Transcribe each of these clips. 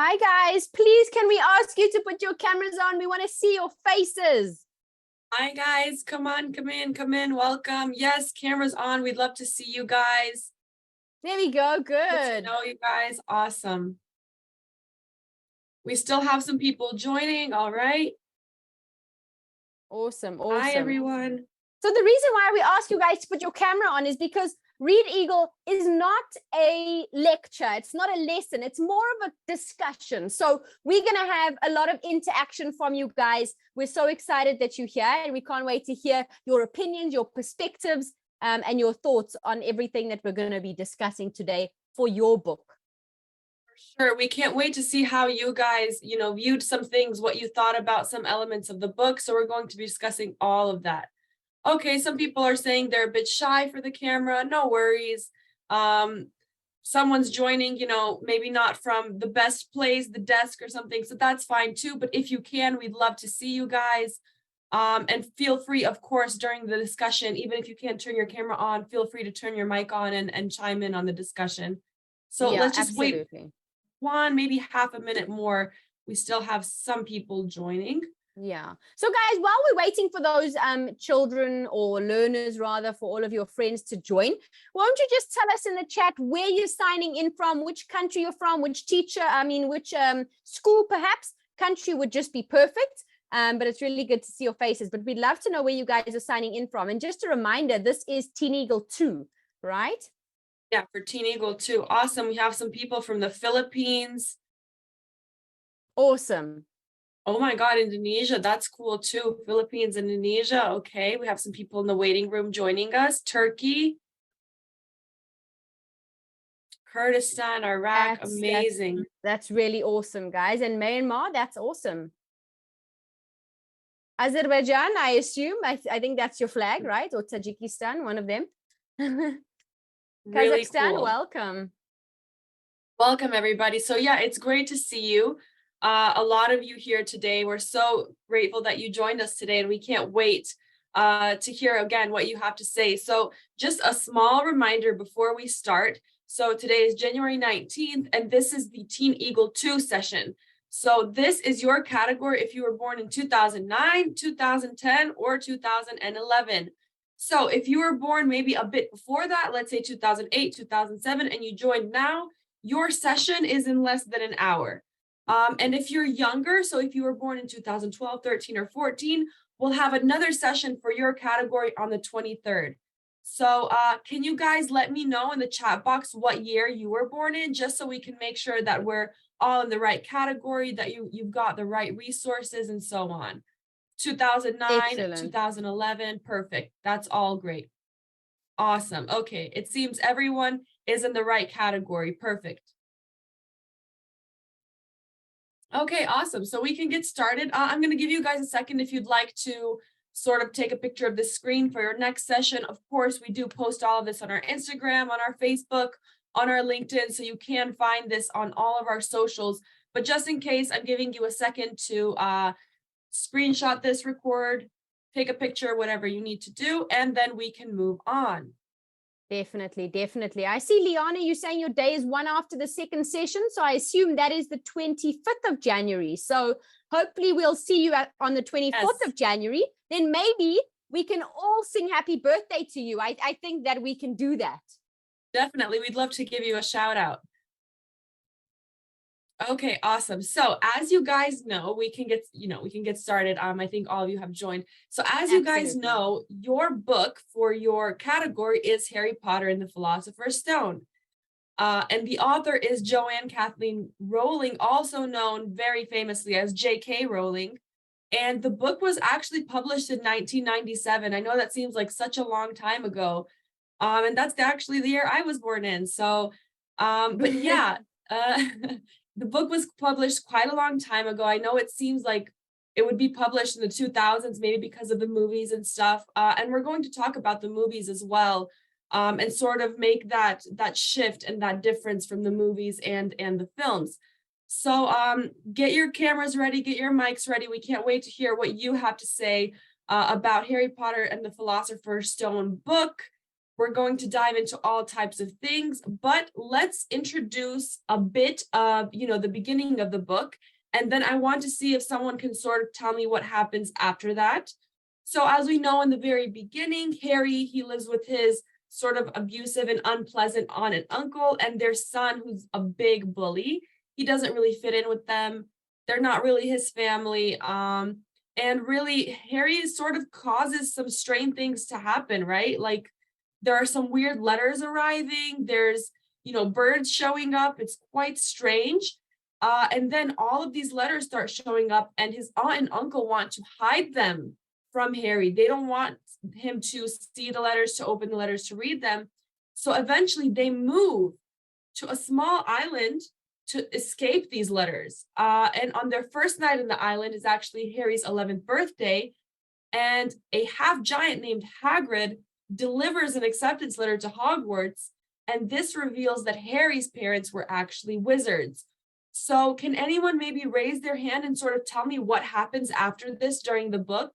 Hi guys, please can we ask you to put your cameras on? We want to see your faces. Hi guys, come on, come in, welcome. Yes, cameras on. We'd love to see you guys. There we go, Good good. to know you guys. Awesome. We still have some people joining, all right? Awesome. Hi everyone. So the reason why we ask you guys to put your camera on is because ReadEagle is not a lecture. It's not a lesson. It's more of a discussion. So we're going to have a lot of interaction from you guys. We're so excited that you're here and we can't wait to hear your opinions, your perspectives, and your thoughts on everything that we're going to be discussing today for your book. Sure, we can't wait to see how you guys, viewed some things, what you thought about some elements of the book. So we're going to be discussing all of that. Okay, some people are saying they're a bit shy for the camera. No worries. Someone's joining, maybe not from the best place, the desk or something. So that's fine too. But if you can, we'd love to see you guys. And feel free, of course, during the discussion, even if you can't turn your camera on, feel free to turn your mic on and chime in on the discussion. So Yeah, let's just absolutely. wait maybe half a minute more. We still have some people joining. Yeah. So guys, while we're waiting for those children or learners rather, for all of your friends to join, won't you just tell us in the chat where you're signing in from, which country you're from, which teacher, which school perhaps? Country would just be perfect. But it's really good to see your faces. But we'd love to know where you guys are signing in from. And just a reminder, this is TeenEagle 2, right? Yeah, for TeenEagle 2. Awesome. We have some people from the Philippines. Awesome. Oh my God, Indonesia. That's cool too. Philippines, Indonesia. Okay. We have some people in the waiting room joining us. Turkey. Kurdistan, Iraq. Amazing. That's really awesome, guys. And Myanmar, that's awesome. Azerbaijan, I assume. I think that's your flag, right? Or Tajikistan, one of them. Really Kazakhstan, cool. welcome. Welcome, everybody. So yeah, it's great to see you. A lot of you here today. We're so grateful that you joined us today, and we can't wait to hear again what you have to say. So just a small reminder before we start. So today is January 19th, and this is the TeenEagle 2 session. So this is your category if you were born in 2009, 2010, or 2011. So if you were born maybe a bit before that, let's say 2008, 2007, and you joined now, your session is in less than an hour. And if you're younger, so if you were born in 2012, 13, or 14, we'll have another session for your category on the 23rd. So can you guys let me know in the chat box what year you were born in, just so we can make sure that we're all in the right category, that you've got the right resources and so on. 2009, Excellent. 2011, perfect. That's all great. Awesome. Okay, it seems everyone is in the right category. Perfect. Okay, awesome. So we can get started. I'm going to give you guys a second if you'd like to sort of take a picture of the screen for your next session. Of course, we do post all of this on our Instagram, on our Facebook, on our LinkedIn, so you can find this on all of our socials. But just in case, I'm giving you a second to screenshot this, record, take a picture, whatever you need to do, and then we can move on. Definitely. I see, Liana, you're saying your day is one after the second session. So I assume that is the 25th of January. So hopefully we'll see you on the 24th of January. Then maybe we can all sing happy birthday to you. I think that we can do that. Definitely. We'd love to give you a shout out. Okay, awesome. So as you guys know, we can get started. I think all of you have joined. So as you guys know, your book for your category is Harry Potter and the Philosopher's Stone. And the author is Joanne Kathleen Rowling, also known very famously as J.K. Rowling. And the book was actually published in 1997. I know that seems like such a long time ago. And that's actually the year I was born in. So, but yeah, the book was published quite a long time ago. I know it seems like it would be published in the 2000s, maybe because of the movies and stuff. And we're going to talk about the movies as well, and sort of make that shift and that difference from the movies and the films. So get your cameras ready, get your mics ready. We can't wait to hear what you have to say about Harry Potter and the Philosopher's Stone book. We're going to dive into all types of things, but let's introduce a bit of, the beginning of the book. And then I want to see if someone can sort of tell me what happens after that. So as we know, in the very beginning, Harry, he lives with his sort of abusive and unpleasant aunt and uncle, and their son, who's a big bully. He doesn't really fit in with them. They're not really his family. And really, Harry sort of causes some strange things to happen, right? Like there are some weird letters arriving. There's, birds showing up. It's quite strange. And then all of these letters start showing up, and his aunt and uncle want to hide them from Harry. They don't want him to see the letters, to open the letters, to read them. So eventually they move to a small island to escape these letters. And on their first night in the island is actually Harry's 11th birthday. And a half giant named Hagrid delivers an acceptance letter to Hogwarts. And this reveals that Harry's parents were actually wizards. So can anyone maybe raise their hand and sort of tell me what happens after this during the book?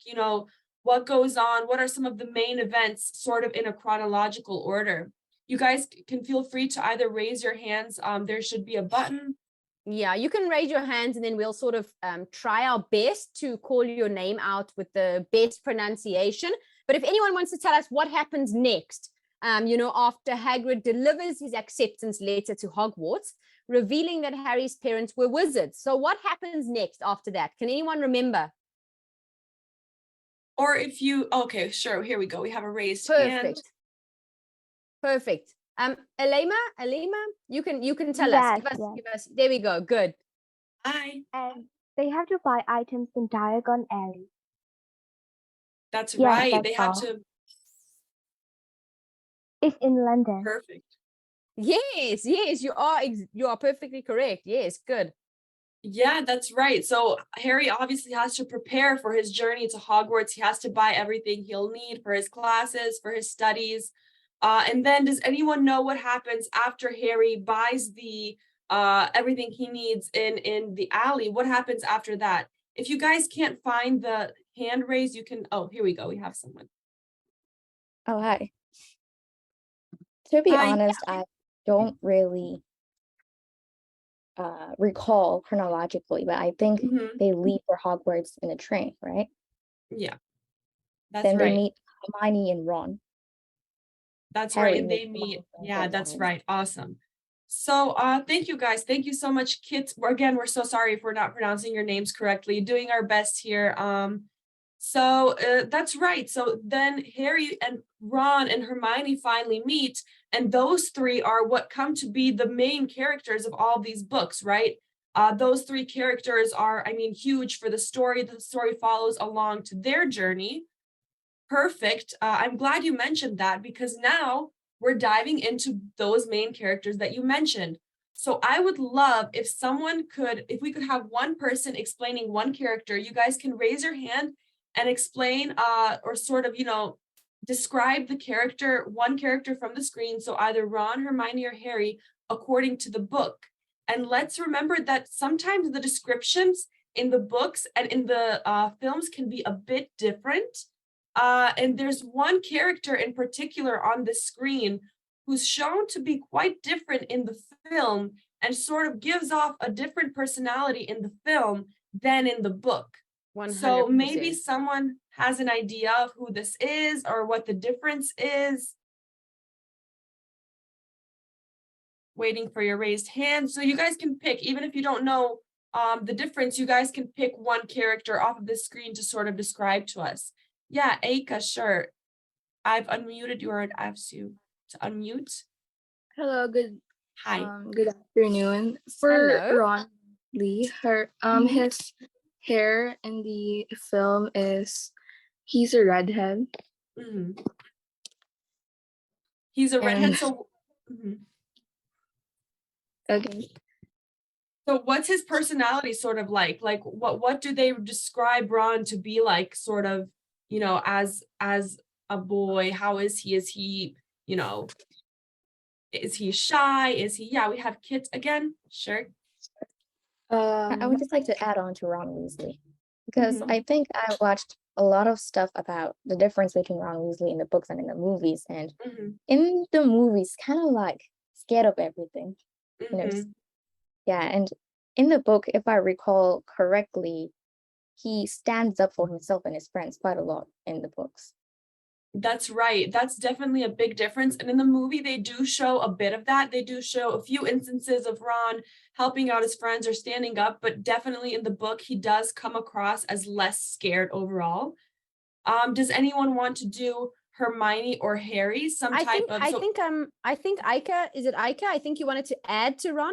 What goes on? What are some of the main events sort of in a chronological order? You guys can feel free to either raise your hands. There should be a button. Yeah, you can raise your hands and then we'll sort of try our best to call your name out with the best pronunciation. But if anyone wants to tell us what happens next, after Hagrid delivers his acceptance letter to Hogwarts, revealing that Harry's parents were wizards. So what happens next after that? Can anyone remember? Or if you, okay, sure, here we go. We have a raised hand. Perfect. Elema, you can tell us. Give us. There we go. Good. Hi. And they have to buy items in Diagon Alley. That's right. They have to. It's in London. Perfect. Yes, you are perfectly correct. Yes, good. Yeah, that's right. So Harry obviously has to prepare for his journey to Hogwarts. He has to buy everything he'll need for his classes, for his studies. And then does anyone know what happens after Harry buys the everything he needs in the alley? What happens after that? If you guys can't find the hand raise, you can, oh, here we go. We have someone. Oh, hi. To be honest, I don't really recall chronologically, but I think they leave for Hogwarts in a train, right? Yeah, that's then right. They meet Hermione and Ron. That's Harry, right. They meet. Yeah, that's right. Awesome. So thank you guys. Thank you so much, Kit. Again, we're so sorry if we're not pronouncing your names correctly. Doing our best here. So that's right. So then Harry and Ron and Hermione finally meet, and those three are what come to be the main characters of all these books, right? Those three characters are, huge for the story. The story follows along to their journey. Perfect. I'm glad you mentioned that, because now we're diving into those main characters that you mentioned. So I would love if we could have one person explaining one character. You guys can raise your hand and explain or sort of, describe the character, one character from the screen. So either Ron, Hermione, or Harry, according to the book. And let's remember that sometimes the descriptions in the books and in the films can be a bit different. And there's one character in particular on the screen who's shown to be quite different in the film and sort of gives off a different personality in the film than in the book. 100%. So maybe someone has an idea of who this is or what the difference is. Waiting for your raised hand. So you guys can pick, even if you don't know the difference, you guys can pick one character off of the screen to sort of describe to us. Yeah, Aika, sure. I've unmuted you, or I've asked you to unmute. Hello, good. Hi. Good afternoon. For Ron Lee, his hair in the film he's a redhead. Mm-hmm. He's a redhead. So. Okay. So what's his personality sort of like? Like what do they describe Ron to be like, sort of, as a boy? How is he? Is he, is he shy? Is he, we have Kit again. Sure. I would just like to add on to Ron Weasley, because I think I watched a lot of stuff about the difference between Ron Weasley in the books and in the movies. And in the movies, kind of like scared of everything. You know, yeah. And in the book, if I recall correctly, he stands up for himself and his friends quite a lot in the books. That's right. That's definitely a big difference. And in the movie, they do show a bit of that. They do show a few instances of Ron helping out his friends or standing up, but definitely in the book, he does come across as less scared overall. Does anyone want to do Hermione or Harry? I think Aika, is it Aika? I think you wanted to add to Ron.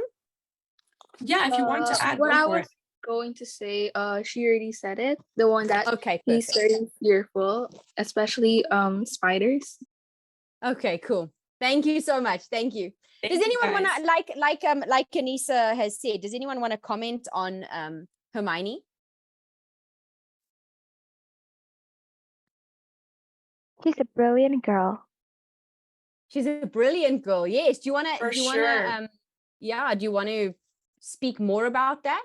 Yeah, if you want to add, what go I for was it. going to say, she already said it. The one that Okay, he's very fearful, especially spiders. Okay, cool. Thank you so much. Thank you. Thank Does you, anyone want guys. to like Kanisa has said? Does anyone want to comment on Hermione? She's a brilliant girl. She's a brilliant girl. Yes. Do you want to? For Do you sure. want to? Yeah. Do you want to speak more about that?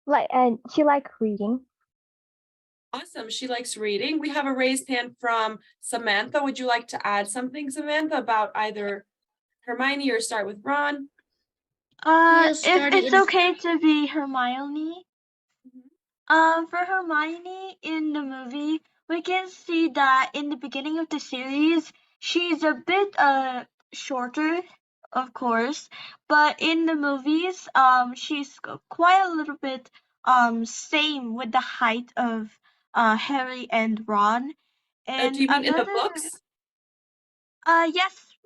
And she likes reading. Awesome. She likes reading. We have a raised hand from Samantha. Would you like to add something, Samantha, about either Hermione or start with Ron? If it's okay to be Hermione. For Hermione in the movie, we can see that in the beginning of the series, she's a bit shorter, of course, but in the movies, she's quite a little bit same with the height of Harry and Ron. And do you mean in the books? Yes.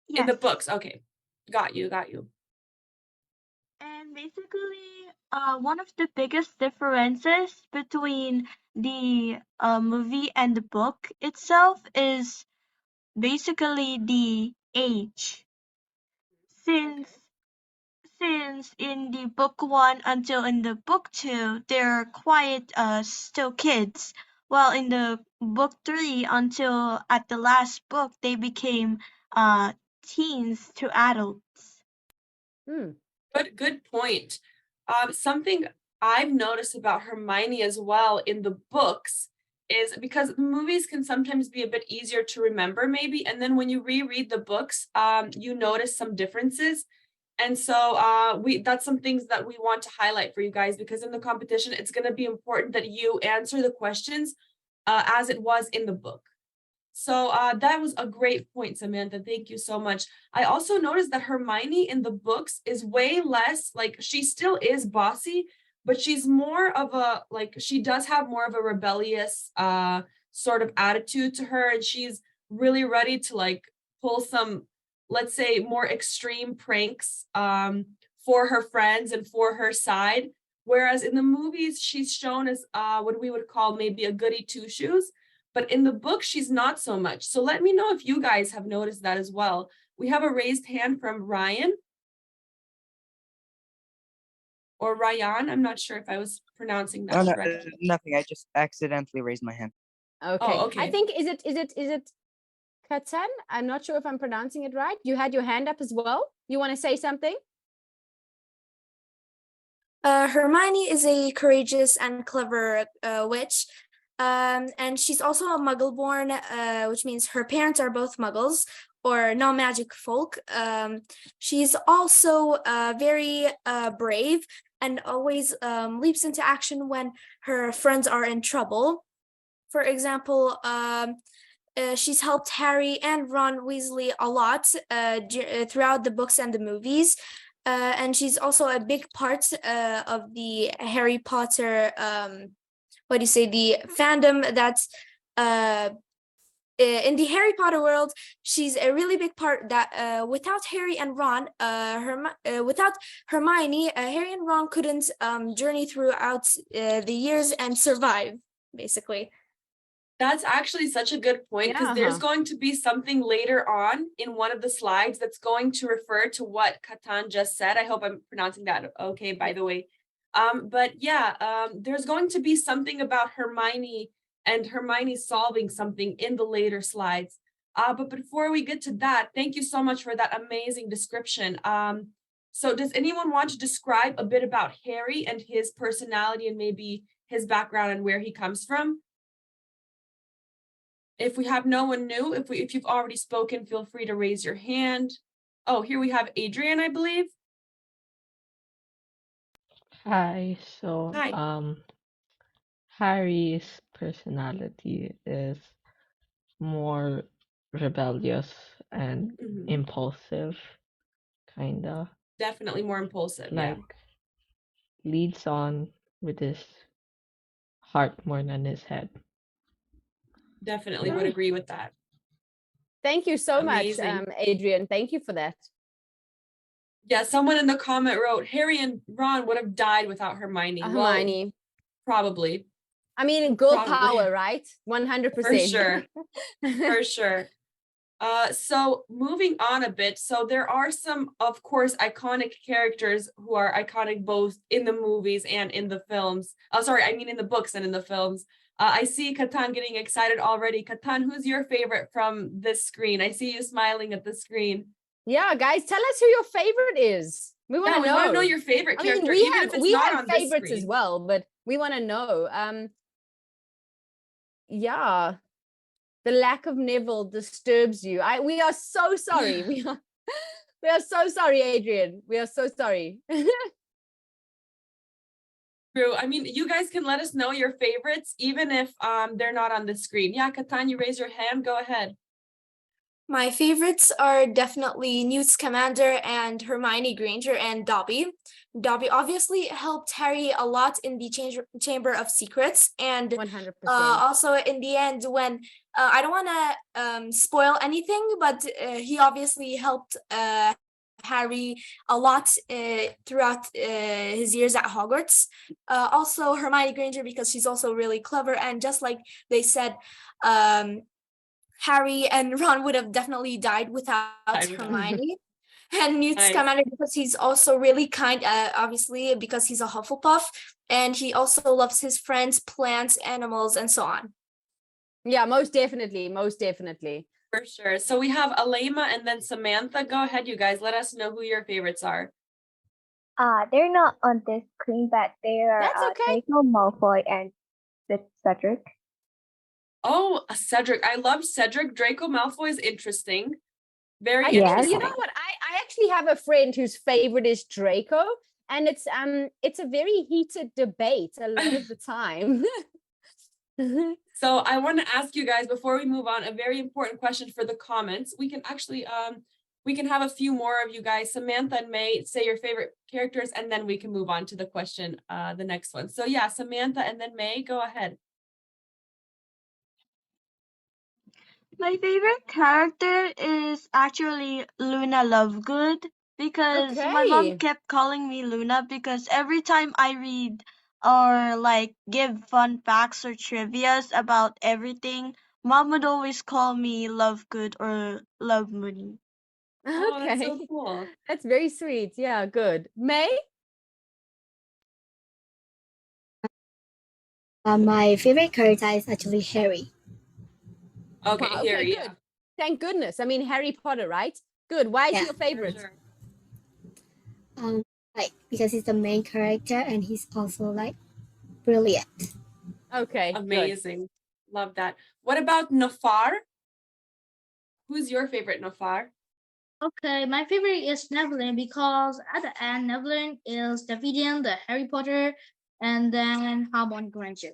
In the books. Okay. Got you. And basically, one of the biggest differences between the movie and the book itself is basically the age. Since in the book 1 until in the book 2, they're quite still kids, while in the book 3 until at the last book, they became teens to adults. Good point. Something I've noticed about Hermione as well in the books is because movies can sometimes be a bit easier to remember maybe, and then when you reread the books, you notice some differences. And so that's some things that we want to highlight for you guys, because in the competition, it's going to be important that you answer the questions as it was in the book. So that was a great point, Samantha. Thank you so much. I also noticed that Hermione in the books is way less, like she still is bossy, but she's more of a, like she does have more of a rebellious sort of attitude to her. And she's really ready to like pull some, let's say, more extreme pranks for her friends and for her side. Whereas in the movies, she's shown as what we would call maybe a goody two-shoes. But in the book, she's not so much. So let me know if you guys have noticed that as well. We have a raised hand from Ryan. Or Ryan. I'm not sure if I was pronouncing that correctly. Nothing. I just accidentally raised my hand. Okay. Oh, okay. I think is it Katan? I'm not sure if I'm pronouncing it right. You had your hand up as well. You want to say something? Hermione is a courageous and clever witch. And she's also a muggle-born, which means her parents are both muggles or non-magic folk. She's also very brave and always leaps into action when her friends are in trouble. For example, she's helped Harry and Ron Weasley a lot throughout the books and the movies. And she's also a big part of the Harry Potter the fandom that's in the Harry Potter world. She's a really big part that without Harry and Ron, without Hermione, Harry and Ron couldn't journey throughout the years and survive, basically. That's actually such a good point, because there's going to be something later on in one of the slides that's going to refer to what Katan just said. I hope I'm pronouncing that okay, by the way. But yeah, there's going to be something about Hermione and Hermione solving something in the later slides. But before we get to that, thank you so much for that amazing description. So does anyone want to describe a bit about Harry and his personality and maybe his background and where he comes from. If we have no one new, if you've already spoken, feel free to raise your hand. Oh, here we have Adrian, I believe. Hi. So, Hi. Harry's personality is more rebellious and impulsive, kinda. Definitely more impulsive, yeah. Like leads on with his heart more than his head. Definitely would agree with that. Thank you so Amazing. much, Adrian. Thank you for that. Yeah, someone in the comment wrote, Harry and Ron would have died without Hermione. Hermione. Well, probably. I mean, girl Probably. power, right? 100%. For sure. For sure. So moving on a bit. So there are some, of course, iconic characters who are iconic both in the movies and in the films. Oh, sorry, I mean in the books and in the films. I see Katan getting excited already. Katan, who's your favorite from this screen? I see you smiling at the screen. Yeah, guys, tell us who your favorite is. We want to know. We want to know your favorite character, even if it's not on favorites as well, but we want to know. Yeah, the lack of Neville disturbs you. We are so sorry. We are so sorry, Adrian. We are so sorry. True. I mean, you guys can let us know your favorites, even if they're not on the screen. Yeah, Katan, you raise your hand. Go ahead. My favorites are definitely Newt Scamander and Hermione Granger and Dobby. Dobby obviously helped Harry a lot in the Chamber of Secrets, and 100%. Also in the end when I don't want to spoil anything, but he obviously helped Harry a lot throughout his years at Hogwarts. Also Hermione Granger, because she's also really clever, and just like they said, Harry and Ron would have definitely died without Hermione. And Newt Scamander, because he's also really kind, obviously, because he's a Hufflepuff, and he also loves his friends, plants, animals, and so on. Yeah, most definitely. Most definitely. For sure. So we have Alema and then Samantha. Go ahead, you guys. Let us know who your favorites are. They're not on this screen, but they are Draco Malfoy and Cedric. Oh, Cedric. I love Cedric. Draco Malfoy is interesting. Very interesting. You know what? I actually have a friend whose favorite is Draco, and it's a very heated debate a lot of the time. So I want to ask you guys before we move on a very important question for the comments. We can actually we can have a few more of you guys. Samantha and May, say your favorite characters, and then we can move on to the question, the next one. So yeah, Samantha and then May, go ahead. My favorite character is actually Luna Lovegood, because my mom kept calling me Luna because every time I read or like give fun facts or trivias about everything, mom would always call me Lovegood or Love Moody. Oh, that's so cool. That's very sweet. Yeah, good. May? My favorite character is actually Harry. Okay, Harry. Good. Yeah. Thank goodness. I mean, Harry Potter, right? Good. Why is he your favorite? Sure. Like because he's the main character and he's also like brilliant. Okay. Amazing. Good. Love that. What about Nafar? Who's your favorite, Nafar? Okay, my favorite is Neville, because at the end, Neville is defeating the Harry Potter and then Hermione Granger.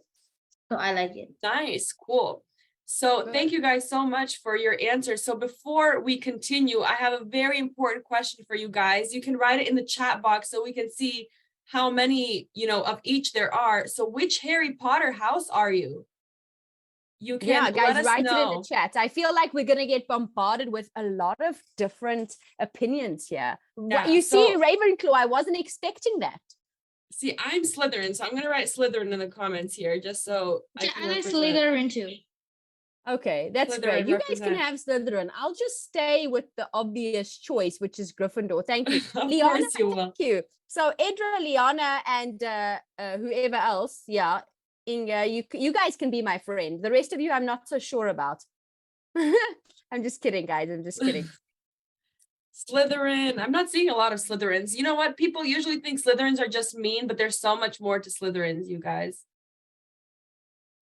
So I like it. Nice. Cool. So thank you guys so much for your answers. So before we continue, I have a very important question for you guys. You can write it in the chat box so we can see how many, of each there are. So which Harry Potter house are you? You can guys, write it in the chat. I feel like we're going to get bombarded with a lot of different opinions here. Yeah, you see, Ravenclaw, I wasn't expecting that. See, I'm Slytherin, so I'm going to write Slytherin in the comments here, just so I like Slytherin too. Okay, that's great. You guys can have Slytherin. I'll just stay with the obvious choice, which is Gryffindor. Thank you. Liana, thank you. So Edra, Liana, and whoever else, Inga, you guys can be my friend. The rest of you, I'm not so sure about. I'm just kidding, guys. I'm just kidding. Slytherin. I'm not seeing a lot of Slytherins. You know what? People usually think Slytherins are just mean, but there's so much more to Slytherins, you guys.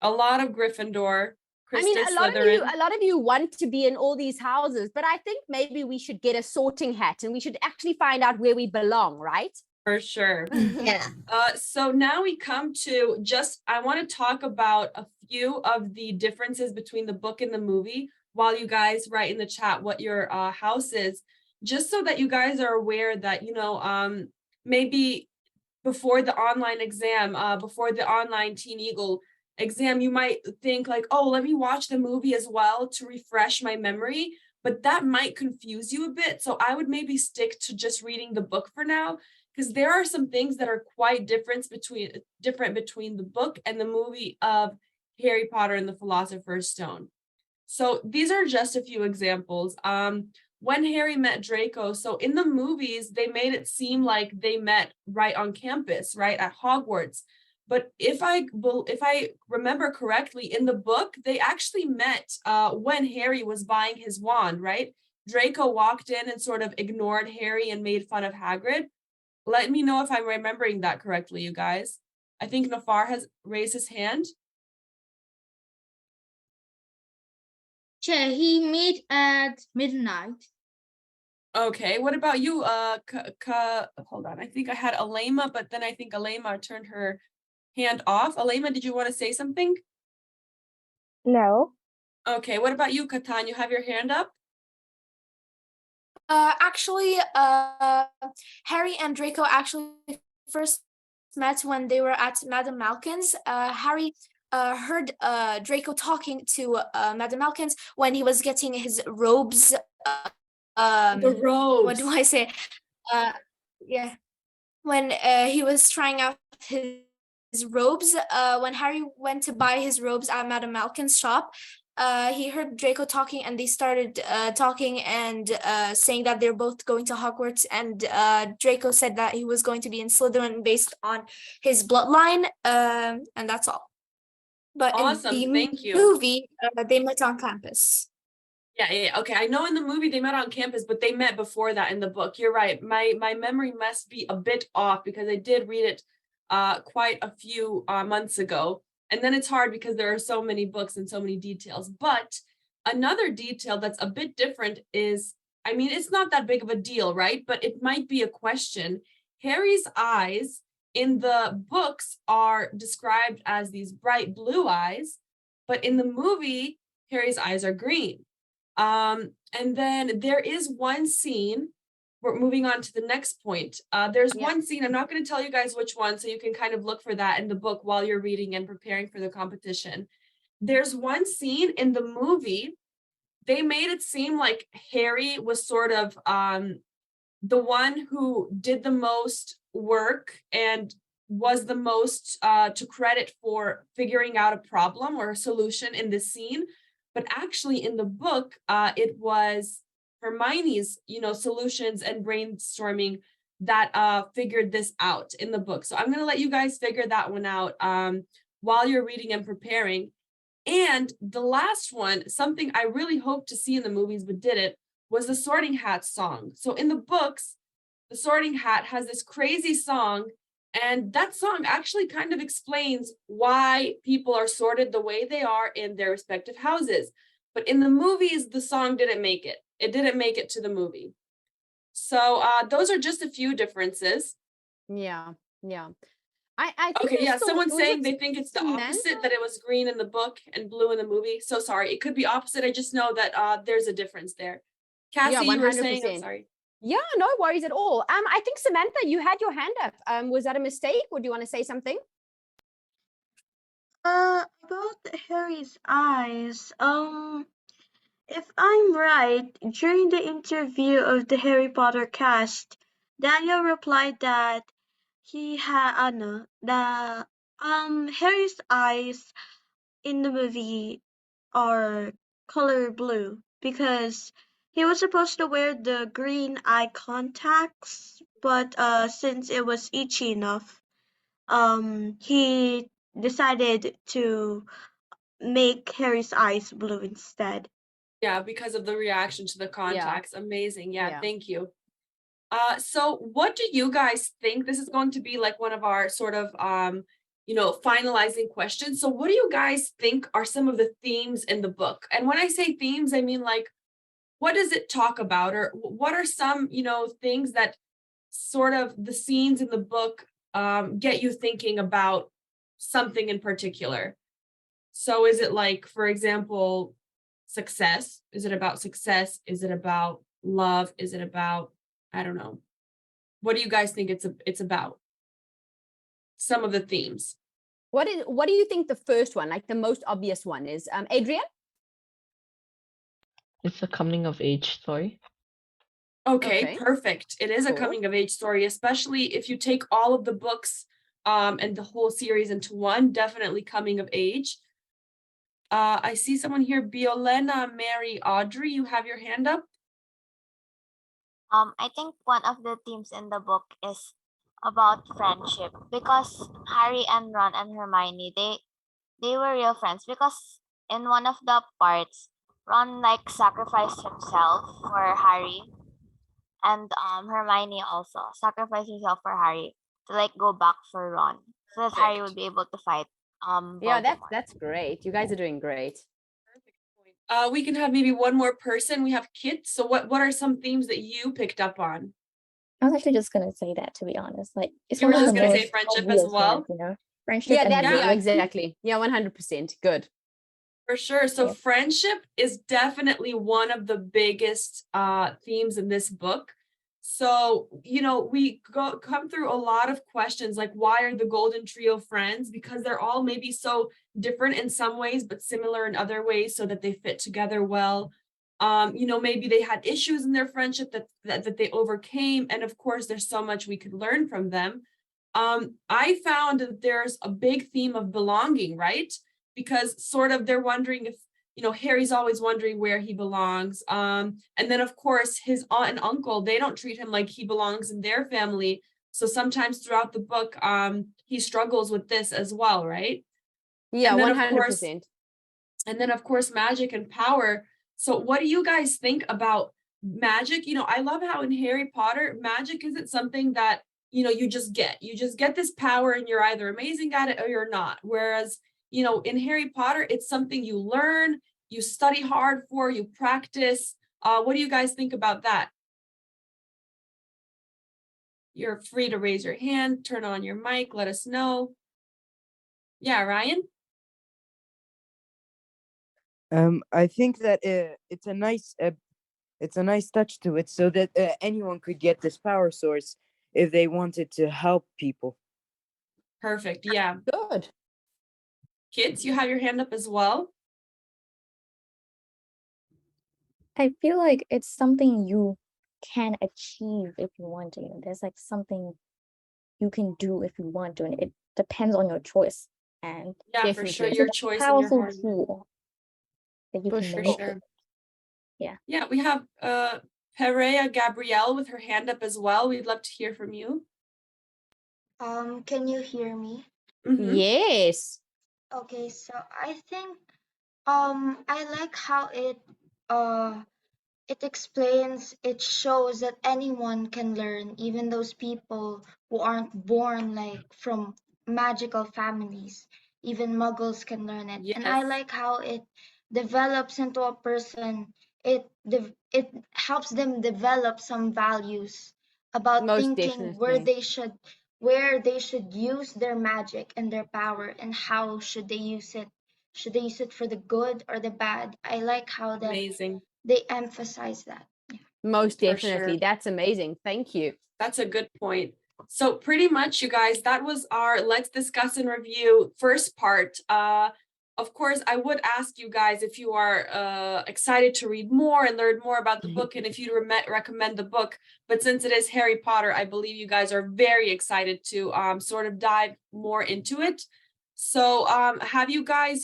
A lot of Gryffindor. I mean, Krista, a lot Slytherin. of you want to be in all these houses, but I think maybe we should get a sorting hat and we should actually find out where we belong, right? For sure. Yeah. So now we come to I want to talk about a few of the differences between the book and the movie while you guys write in the chat what your house is, just so that you guys are aware that, maybe before the online exam, before the online TeenEagle exam, you might think like, oh, let me watch the movie as well to refresh my memory, but that might confuse you a bit. So I would maybe stick to just reading the book for now, because there are some things that are quite different between the book and the movie of Harry Potter and the Philosopher's Stone. So these are just a few examples. When Harry met Draco, so in the movies, they made it seem like they met right on campus, right at Hogwarts. But if I remember correctly, in the book, they actually met when Harry was buying his wand, right? Draco walked in and sort of ignored Harry and made fun of Hagrid. Let me know if I'm remembering that correctly, you guys. I think Nafar has raised his hand. Yeah, he met at midnight. Okay, what about you? Hold on. I think I had Alema, but then I think Alema turned her hand off. Alema, did you want to say something? No. Okay, what about you, Katan? You have your hand up? Actually, Harry and Draco actually first met when they were at Madame Malkin's. Harry heard Draco talking to Madame Malkin's when he was getting his robes. The robes. What do I say? Yeah, when he was trying out his robes. When Harry went to buy his robes at Madame Malkin's shop, he heard Draco talking, and they started talking and saying that they're both going to Hogwarts. And Draco said that he was going to be in Slytherin based on his bloodline, and that's all. But awesome, in the thank you. movie, they met on campus. Yeah. Okay, I know in the movie they met on campus, but they met before that in the book. You're right. My memory must be a bit off because I did read it quite a few months ago. And then it's hard because there are so many books and so many details. But another detail that's a bit different is, I mean, it's not that big of a deal, right? But it might be a question. Harry's eyes in the books are described as these bright blue eyes, but in the movie, Harry's eyes are green. And then there is one scene. We're moving on to the next point. There's one scene, I'm not going to tell you guys which one, so you can kind of look for that in the book while you're reading and preparing for the competition. There's one scene in the movie, they made it seem like Harry was sort of the one who did the most work and was the most to credit for figuring out a problem or a solution in this scene. But actually in the book, it was Hermione's, solutions and brainstorming that figured this out in the book. So I'm going to let you guys figure that one out while you're reading and preparing. And the last one, something I really hoped to see in the movies but didn't, was the Sorting Hat song. So in the books, the Sorting Hat has this crazy song, and that song actually kind of explains why people are sorted the way they are in their respective houses. But in the movies, the song didn't make it. It didn't make it to the movie. So those are just a few differences. Yeah. I think okay, yeah, someone's saying they think it's the opposite, that it was green in the book and blue in the movie. So sorry, it could be opposite. I just know that there's a difference there. Cassie, you were saying, I'm sorry. Yeah, no worries at all. I think Samantha, you had your hand up. Was that a mistake, or do you want to say something? About Harry's eyes. If I'm right, during the interview of the Harry Potter cast, Daniel replied that he had Harry's eyes in the movie are color blue because he was supposed to wear the green eye contacts, but since it was itchy enough, he decided to make Harry's eyes blue instead. Yeah, because of the reaction to the contacts. Yeah. Amazing. Yeah, thank you. So what do you guys think? This is going to be like one of our sort of finalizing questions. So what do you guys think are some of the themes in the book? And when I say themes, I mean like, what does it talk about? Or what are some, things that sort of the scenes in the book get you thinking about something in particular? So is it like, for example, success? Is it about success? Is it about love? Is it about, I don't know. What do you guys think it's about? Some of the themes. What do you think the first one, like the most obvious one is? Adrian? It's a coming of age story. Okay, perfect. It is a coming of age story, especially if you take all of the books and the whole series into one, definitely coming of age. I see someone here, Biolena Mary Audrey, you have your hand up. I think one of the themes in the book is about friendship, because Harry and Ron and Hermione, they were real friends, because in one of the parts, Ron like sacrificed himself for Harry, and Hermione also sacrificed herself for Harry to like go back for Ron, so that Harry would be able to fight Yeah, Voldemort. that's great. You guys are doing great. We can have maybe one more person. We have Kit. So what are some themes that you picked up on? I was actually just gonna say that, to be honest. Like, it's You were one of just the gonna say most friendship as obvious well. ones, friendship Yeah, and that's love. exactly. Yeah, 100%. Good. For sure. So friendship is definitely one of the biggest themes in this book. So, we come through a lot of questions like, why are the Golden Trio friends? Because they're all maybe so different in some ways, but similar in other ways, so that they fit together well. Maybe they had issues in their friendship that they overcame. And of course, there's so much we could learn from them. I found that there's a big theme of belonging, right? Because sort of they're wondering if, Harry's always wondering where he belongs. And then of course his aunt and uncle, they don't treat him like he belongs in their family. So sometimes throughout the book, he struggles with this as well, right? Yeah, and then 100%. Of course, magic and power. So what do you guys think about magic? I love how in Harry Potter, magic isn't something that, you just get. You just get this power and you're either amazing at it or you're not. Whereas, in Harry Potter, it's something you learn, you study hard for, you practice. What do you guys think about that? You're free to raise your hand, turn on your mic, let us know. Yeah, Ryan? I think that it's a nice touch to it, so that anyone could get this power source if they wanted to help people. Perfect. Yeah. Good. Kids, you have your hand up as well. I feel like it's something you can achieve if you want to. There's like something you can do if you want to, and it depends on your choice. And yeah, for sure, it's your a choice and powerful your heart. tool that you For can sure. manipulate. Yeah. Yeah, we have Perea Gabrielle with her hand up as well. We'd love to hear from you. Can you hear me? Mm-hmm. Yes. Okay, so I think I like how it explains, it shows that anyone can learn, even those people who aren't born like from magical families. Even muggles can learn it. And I Yes. like how it develops into a person. It helps them develop some values about Most thinking definitely. where they should use their magic and their power, and how should they use it. Should they use it for the good or the bad? I like how that Amazing. they emphasize that. Most For definitely. sure. That's amazing. Thank you. That's a good point. So pretty much, you guys, that was our Let's Discuss and Review first part. Of course, I would ask you guys if you are excited to read more and learn more about the book, and if you'd recommend the book. But since it is Harry Potter, I believe you guys are very excited to sort of dive more into it. So have you guys,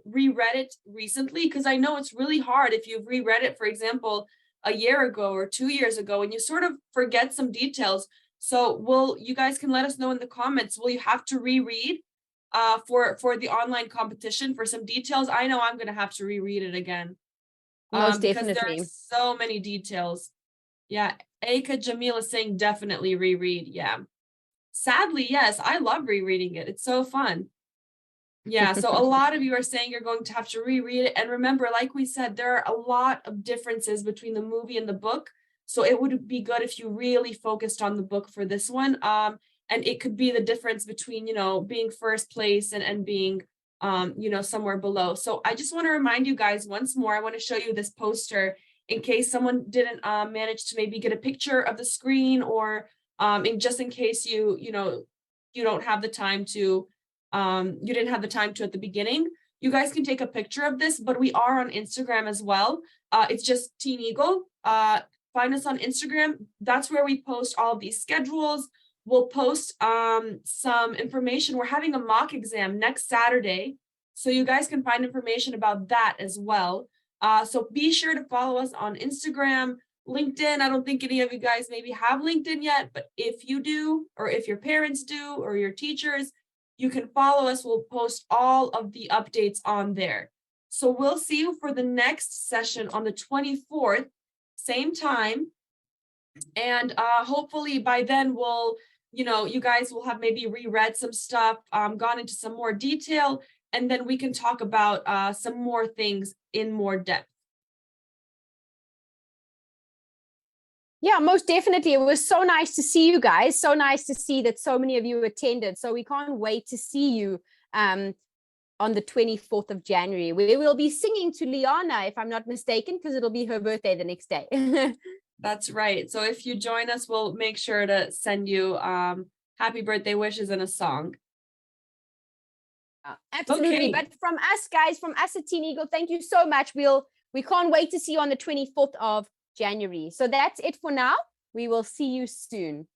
reread it recently? Because I know it's really hard if you've reread it, for example, a year ago or 2 years ago, and you sort of forget some details. So you guys can let us know in the comments, will you have to reread for the online competition for some details? I know I'm going to have to reread it again. Most because there definitely. are so many details. Yeah, Aika Jamil is saying definitely reread. Yeah. Sadly, yes, I love rereading it. It's so fun. Yeah, so a lot of you are saying you're going to have to reread it. And remember, like we said, there are a lot of differences between the movie and the book. So it would be good if you really focused on the book for this one. And it could be the difference between, you know, being first place and being, you know, somewhere below. So I just want to remind you guys once more, I want to show you this poster in case someone didn't manage to maybe get a picture of the screen, or just in case you don't have the time to, you didn't have the time to at the beginning. You guys can take a picture of this, but we are on Instagram as well. It's just TeenEagle. Find us on Instagram. That's where we post all of these schedules. We'll post some information. We're having a mock exam next Saturday, so you guys can find information about that as well. So be sure to follow us on Instagram, LinkedIn. I don't think any of you guys maybe have LinkedIn yet, but if you do, or if your parents do, or your teachers, you can follow us. We'll post all of the updates on there. So we'll see you for the next session on the 24th, same time. And hopefully by then we'll, you guys will have maybe reread some stuff, gone into some more detail, and then we can talk about some more things in more depth. Yeah, most definitely. It was so nice to see you guys. So nice to see that so many of you attended. So we can't wait to see you on the 24th of January. We will be singing to Liana, if I'm not mistaken, because it'll be her birthday the next day. That's right. So if you join us, we'll make sure to send you happy birthday wishes and a song. Absolutely. Okay. But from us guys, from us at TeenEagle, thank you so much. We can't wait to see you on the 24th of January. So that's it for now. We will see you soon.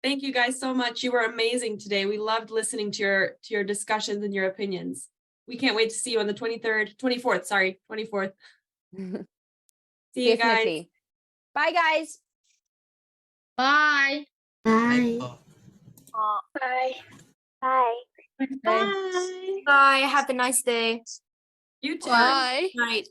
Thank you guys so much. You were amazing today. We loved listening to your discussions and your opinions. We can't wait to see you on the 24th. See you guys. Bye guys. Bye. Bye. Bye. Bye. Bye. Bye. Have a nice day. You too. Bye. Night.